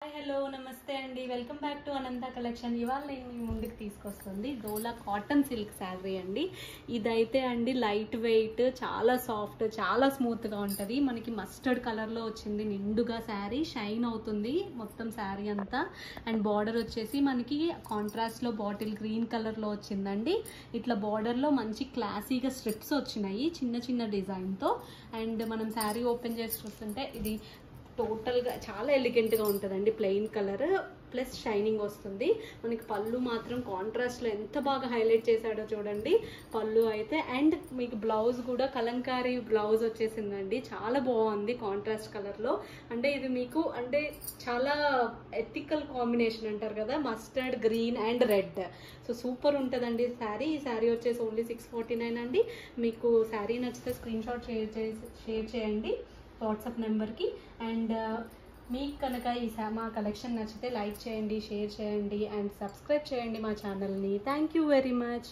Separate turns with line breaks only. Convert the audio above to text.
Hi hello నమస్తే అండి, welcome back to Anantha collection. ఇవాళ నేను మీ ముందుకు తీసుకొస్తుంది డోలా కాటన్ సిల్క్ శారీ అండి. ఇదైతే అండి లైట్ వెయిట్, చాలా సాఫ్ట్, చాలా స్మూత్గా ఉంటుంది. మనకి మస్టర్డ్ కలర్లో వచ్చింది, నిండుగా శారీ షైన్ అవుతుంది మొత్తం శారీ అంతా. అండ్ బార్డర్ వచ్చేసి మనకి కాంట్రాస్ట్లో బాటిల్ గ్రీన్ కలర్లో వచ్చిందండి. ఇట్లా బార్డర్లో మంచి క్లాసీగా స్ట్రిప్స్ వచ్చినాయి చిన్న చిన్న డిజైన్తో. అండ్ మనం శారీ ఓపెన్ చేసి చూస్తుంటే ఇది టోటల్గా చాలా ఎలిగెంట్గా ఉంటుందండి. ప్లెయిన్ కలర్ ప్లస్ షైనింగ్ వస్తుంది. మనకి పళ్ళు మాత్రం కాంట్రాస్ట్లో ఎంత బాగా హైలైట్ చేశాడో చూడండి పళ్ళు అయితే. అండ్ మీకు బ్లౌజ్ కూడా కలంకారీ బ్లౌజ్ వచ్చేసిందండి, చాలా బాగుంది కాంట్రాస్ట్ కలర్లో. అంటే ఇది మీకు అంటే చాలా ఎథికల్ కాంబినేషన్ అంటారు కదా, mustard green and red. So super ఉంటుందండి శారీ. ఈ శారీ వచ్చేసి ఓన్లీ 649 అండి. మీకు శారీ నచ్చితే స్క్రీన్ షాట్ షేర్ చేయండి వాట్సాప్ నెంబర్కి. అండ్ మీకు కనుక మా కలెక్షన్ నచ్చితే లైక్ చేయండి, షేర్ చేయండి అండ్ సబ్స్క్రైబ్ చేయండి మా ఛానల్ని. Thank you very much.